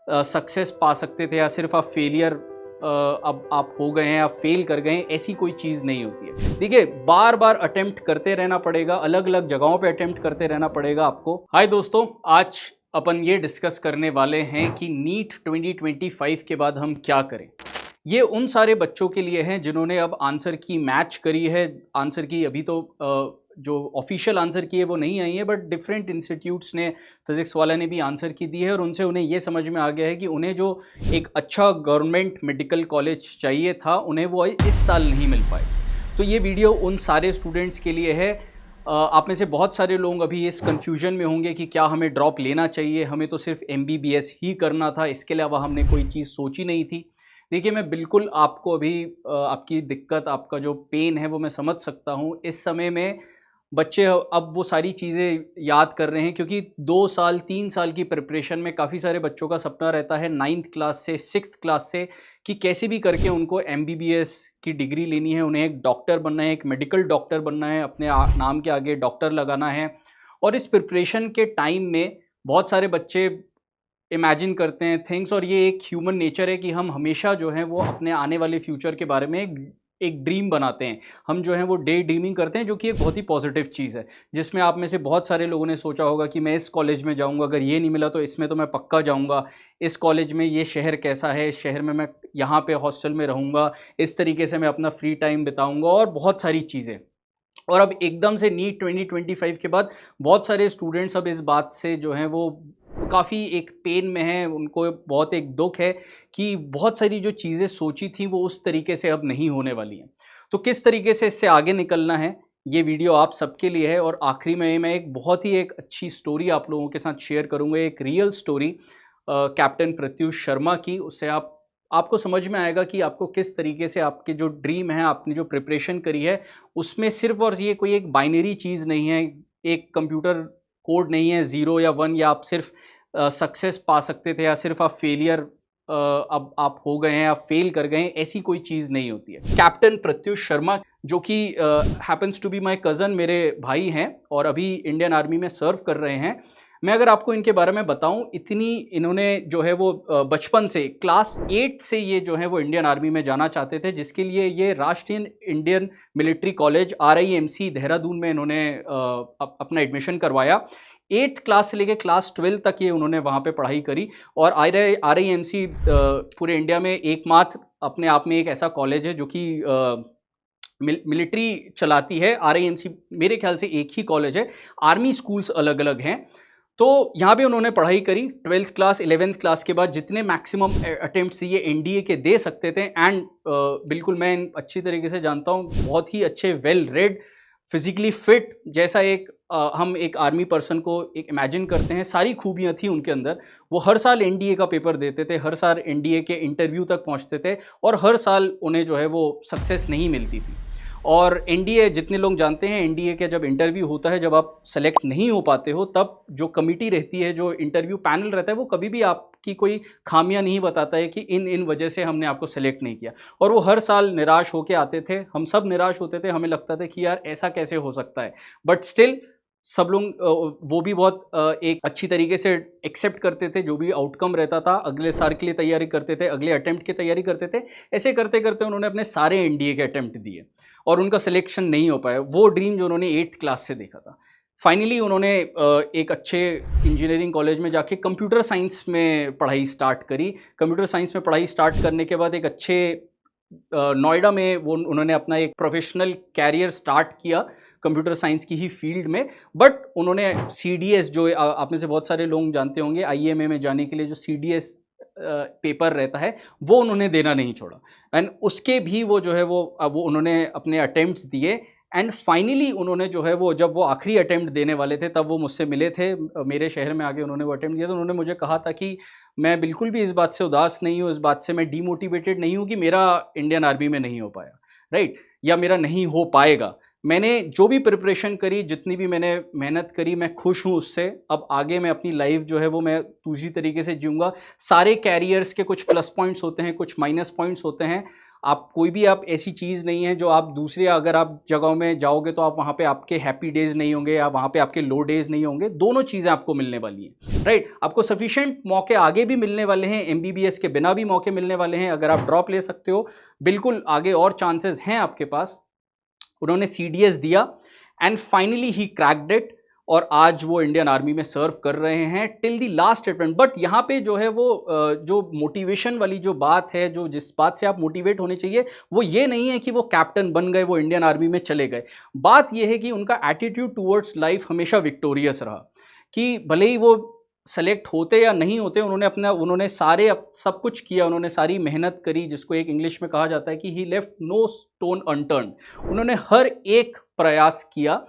Success पा सकते थे या सिर्फ आप फेलियर अब आप हो गए हैं, आप फेल कर गए हैं, ऐसी कोई चीज़ नहीं होती है। देखिए, बार बार अटेम्प्ट करते रहना पड़ेगा, अलग अलग जगहों पे अटेम्प्ट करते रहना पड़ेगा आपको। हाय दोस्तों, आज अपन ये डिस्कस करने वाले हैं कि नीट 2025 के बाद हम क्या करें। ये उन सारे बच्चों के लिए हैं जिन्होंने अब आंसर की मैच करी है। आंसर की अभी तो जो ऑफिशियल आंसर की है वो नहीं आई है, बट डिफरेंट इंस्टीट्यूट्स ने, फिजिक्स वाला ने भी आंसर की दी है और उनसे उन्हें ये समझ में आ गया है कि उन्हें जो एक अच्छा गवर्नमेंट मेडिकल कॉलेज चाहिए था, उन्हें वो इस साल नहीं मिल पाए। तो ये वीडियो उन सारे स्टूडेंट्स के लिए है। आप में से बहुत सारे लोग अभी इस कन्फ्यूजन में होंगे कि क्या हमें ड्रॉप लेना चाहिए, हमें तो सिर्फ MBBS ही करना था, इसके अलावा हमने कोई चीज़ सोची नहीं थी। देखिए, मैं बिल्कुल आपको अभी आपकी दिक्कत, आपका जो पेन है वो मैं समझ सकता हूँ। इस समय में बच्चे अब वो सारी चीज़ें याद कर रहे हैं, क्योंकि 2 साल 3 साल की प्रिपरेशन में काफ़ी सारे बच्चों का सपना रहता है 9th क्लास से 6th क्लास से कि कैसे भी करके उनको MBBS की डिग्री लेनी है, उन्हें एक डॉक्टर बनना है, एक मेडिकल डॉक्टर बनना है, अपने नाम के आगे डॉक्टर लगाना है। और इस प्रिपरेशन के टाइम में बहुत सारे बच्चे इमेजिन करते हैं थिंग्स, और ये एक ह्यूमन नेचर है कि हम हमेशा जो है वो अपने आने वाले फ्यूचर के बारे में एक ड्रीम बनाते हैं। हम जो है वो डे ड्रीमिंग करते हैं, जो कि एक बहुत ही पॉजिटिव चीज़ है, जिसमें आप में से बहुत सारे लोगों ने सोचा होगा कि मैं इस कॉलेज में जाऊंगा, अगर ये नहीं मिला तो इसमें तो मैं पक्का जाऊंगा। इस कॉलेज में ये शहर कैसा है, इस शहर में मैं यहाँ पे हॉस्टल में रहूँगा, इस तरीके से मैं अपना फ्री टाइम बिताऊंगा और बहुत सारी चीज़ें। और अब एकदम से नीट 2025 के बाद बहुत सारे स्टूडेंट्स अब इस बात से जो हैं वो काफ़ी एक पेन में हैं, उनको बहुत एक दुख है कि बहुत सारी जो चीज़ें सोची थी वो उस तरीके से अब नहीं होने वाली हैं। तो किस तरीके से इससे आगे निकलना है, ये वीडियो आप सबके लिए है। और आखिरी में मैं एक बहुत ही एक अच्छी स्टोरी आप लोगों के साथ शेयर करूँगा, एक real story captain Pratyush Sharma की। उससे आपको समझ में आएगा कि आपको किस तरीके से आपके जो ड्रीम है, आपने जो प्रिपरेशन करी है, उसमें सिर्फ और ये कोई एक बाइनरी चीज़ नहीं है, एक कंप्यूटर कोड नहीं है 0 या 1, या आप सिर्फ सक्सेस पा सकते थे या सिर्फ आप फेलियर अब आप हो गए हैं, आप फेल कर गए हैं, ऐसी कोई चीज़ नहीं होती है। कैप्टन प्रत्युष शर्मा, जो कि happens to be my cousin, मेरे भाई हैं और अभी इंडियन आर्मी में सर्व कर रहे हैं। मैं अगर आपको इनके बारे में बताऊं, इतनी इन्होंने जो है वो बचपन से क्लास 8 से ये जो है वो इंडियन आर्मी में जाना चाहते थे, जिसके लिए ये राष्ट्रीय Indian military college RIMC Dehradun में इन्होंने अपना एडमिशन करवाया। 8th क्लास से लेकर क्लास 12 तक ये उन्होंने वहाँ पे पढ़ाई करी। और RIMC पूरे इंडिया में एकमात्र अपने आप में एक ऐसा कॉलेज है जो कि मिलिट्री चलाती है। RIMC मेरे ख्याल से एक ही कॉलेज है, आर्मी स्कूल्स अलग अलग हैं। तो यहाँ पे उन्होंने पढ़ाई करी। 12th क्लास 11th क्लास के बाद जितने मैक्सिमम अटेम्प्ट्स ये NDA के दे सकते थे, एंड बिल्कुल मैं अच्छी तरीके से जानता हूँ, बहुत ही अच्छे वेल रेड, फिजिकली फिट जैसा एक हम एक आर्मी पर्सन को एक इमेजिन करते हैं, सारी खूबियाँ थी उनके अंदर। वो हर साल NDA का पेपर देते थे, हर साल NDA के इंटरव्यू तक पहुँचते थे, और हर साल उन्हें जो है वो सक्सेस नहीं मिलती थी। और NDA, जितने लोग जानते हैं, NDA का जब इंटरव्यू होता है, जब आप सेलेक्ट नहीं हो पाते हो, तब जो कमिटी रहती है, जो इंटरव्यू पैनल रहता है, वो कभी भी आपकी कोई खामियां नहीं बताता है कि इन वजह से हमने आपको सेलेक्ट नहीं किया। और वो हर साल निराश होके आते थे, हम सब निराश होते थे, हमें लगता था कि यार ऐसा कैसे हो सकता है। बट स्टिल सब लोग वो भी बहुत एक अच्छी तरीके से एक्सेप्ट करते थे जो भी आउटकम रहता था, अगले साल के लिए तैयारी करते थे, अगले अटेम्प्ट की तैयारी करते थे। ऐसे करते करते उन्होंने अपने सारे NDA के अटेम्प्ट दिए और उनका सिलेक्शन नहीं हो पाया, वो ड्रीम जो उन्होंने 8th क्लास से देखा था। फाइनली उन्होंने एक अच्छे इंजीनियरिंग कॉलेज में जाके कंप्यूटर साइंस में पढ़ाई स्टार्ट करी। कंप्यूटर साइंस में पढ़ाई स्टार्ट करने के बाद एक अच्छे नोएडा में वो उन्होंने अपना एक प्रोफेशनल कैरियर स्टार्ट किया कंप्यूटर साइंस की ही फील्ड में। बट उन्होंने CDS, जो आप में से बहुत सारे लोग जानते होंगे, IMA में जाने के लिए जो CDS पेपर रहता है, वो उन्होंने देना नहीं छोड़ा। एंड उसके भी वो जो है वो उन्होंने अपने अटेम्प्ट्स दिए। एंड फाइनली उन्होंने जो है वो, जब वो आखिरी अटेम्प्ट देने वाले थे, तब वो मुझसे मिले थे, मेरे शहर में आके उन्होंने वो अटेम्प्ट दिया। तो उन्होंने मुझे कहा था कि मैं बिल्कुल भी इस बात से उदास नहीं हूँ, इस बात से मैं डीमोटिवेटेड नहीं हूँ कि मेरा इंडियन आर्मी में नहीं हो पाया, राइट, या मेरा नहीं हो पाएगा। मैंने जो भी प्रिपरेशन करी, जितनी भी मैंने मेहनत करी, मैं खुश हूँ उससे। अब आगे मैं अपनी लाइफ जो है वो मैं दूसरी तरीके से जीऊँगा। सारे कैरियर्स के कुछ प्लस पॉइंट्स होते हैं, कुछ माइनस पॉइंट्स होते हैं। आप कोई भी आप ऐसी चीज़ नहीं है जो आप दूसरे अगर आप जगहों में जाओगे तो आप वहाँ पे आपके हैप्पी डेज नहीं होंगे या वहाँ पे आपके लो डेज नहीं होंगे, दोनों चीज़ें आपको मिलने वाली हैं, राइट। आपको सफिशिएंट मौके आगे भी मिलने वाले हैं, एमबीबीएस के बिना भी मौके मिलने वाले हैं। अगर आप ड्रॉप ले सकते हो, बिल्कुल आगे और चांसेस हैं आपके पास। उन्होंने सीडीएस दिया and finally he cracked it, और आज वो इंडियन आर्मी में सर्व कर रहे हैं till the last attempt. But यहाँ पे जो है वो जो मोटिवेशन वाली जो बात है, जो जिस बात से आप मोटिवेट होने चाहिए, वो ये नहीं है कि वो कैप्टन बन गए, वो इंडियन आर्मी में चले गए। बात ये है कि उनका एटीट्यूड टूवर्ड्स लाइफ हमेशा विक्टोरियस रहा, कि भले ही वो सेलेक्ट होते या नहीं होते, उन्होंने सब कुछ किया, उन्होंने सारी मेहनत करी, जिसको एक इंग्लिश में कहा जाता है कि ही लेफ्ट नो स्टोन अनटर्न्ड। उन्होंने हर एक प्रयास किया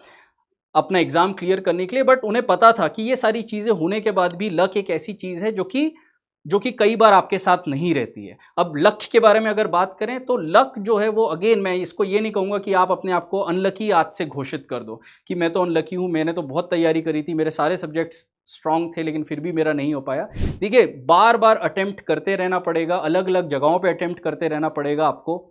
अपना एग्जाम क्लियर करने के लिए, बट उन्हें पता था कि ये सारी चीजें होने के बाद भी लक एक ऐसी चीज है जो कि कई बार आपके साथ नहीं रहती है। अब लक के बारे में अगर बात करें तो लक जो है वो, अगेन मैं इसको ये नहीं कहूंगा कि आप अपने आप को अनलकी आज से घोषित कर दो कि मैं तो अनलकी हूं, मैंने तो बहुत तैयारी करी थी, मेरे सारे सब्जेक्ट्स स्ट्रांग थे लेकिन फिर भी मेरा नहीं हो पाया। देखिए, बार बार अटेम्प्ट करते रहना पड़ेगा, अलग अलग जगहों पे अटेम्प्ट करते रहना पड़ेगा आपको।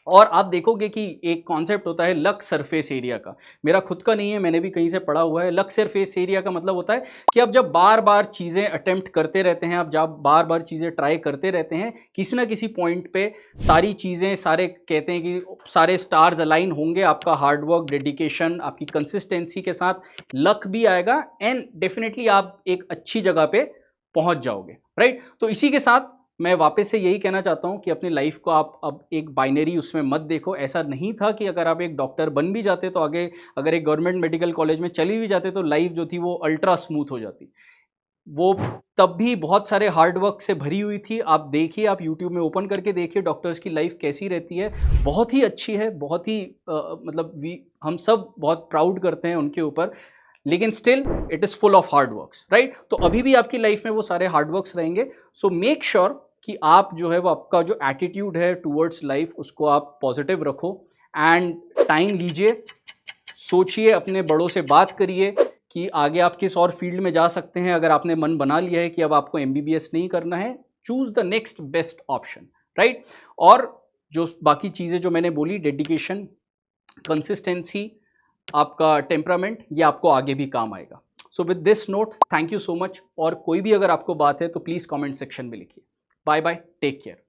और आप देखोगे कि एक कॉन्सेप्ट होता है लक सरफेस एरिया का, मेरा खुद का नहीं है, मैंने भी कहीं से पढ़ा हुआ है। लक सरफेस एरिया का मतलब होता है कि आप जब बार बार चीज़ें अटेम्प्ट करते रहते हैं, आप जब बार बार चीज़ें ट्राई करते रहते हैं, किसी ना किसी पॉइंट पे सारी चीज़ें, सारे कहते हैं कि सारे स्टार्स अलाइन होंगे, आपका हार्डवर्क, डेडिकेशन, आपकी कंसिस्टेंसी के साथ लक भी आएगा एंड डेफिनेटली आप एक अच्छी जगह पे पहुंच जाओगे, राइट। तो इसी के साथ मैं वापस से यही कहना चाहता हूं कि अपनी लाइफ को आप अब एक बाइनरी उसमें मत देखो। ऐसा नहीं था कि अगर आप एक डॉक्टर बन भी जाते तो आगे अगर एक गवर्नमेंट मेडिकल कॉलेज में चली भी जाते तो लाइफ जो थी वो अल्ट्रा स्मूथ हो जाती। वो तब भी बहुत सारे हार्डवर्क से भरी हुई थी। आप देखिए, आप यूट्यूब में ओपन करके देखिए डॉक्टर्स की लाइफ कैसी रहती है, बहुत ही अच्छी है, बहुत ही मतलब हम सब बहुत प्राउड करते हैं उनके ऊपर, लेकिन still it is full of hard works, right. तो अभी भी आपकी लाइफ में वो सारे हार्डवर्क्स रहेंगे। सो मेक श्योर कि आप जो है वो आपका जो एटीट्यूड है टूवर्ड्स लाइफ उसको आप पॉजिटिव रखो एंड टाइम लीजिए, सोचिए, अपने बड़ों से बात करिए कि आगे आप किस और फील्ड में जा सकते हैं। अगर आपने मन बना लिया है कि अब आपको एमबीबीएस नहीं करना है, choose the next best option, right. और जो बाकी चीज़ें जो मैंने बोली, डेडिकेशन, कंसिस्टेंसी, आपका टेम्परामेंट, ये आपको आगे भी काम आएगा। So with this note, thank you so much. और कोई भी अगर आपको बात है तो प्लीज़ कमेंट सेक्शन में लिखिए। Bye bye, take care.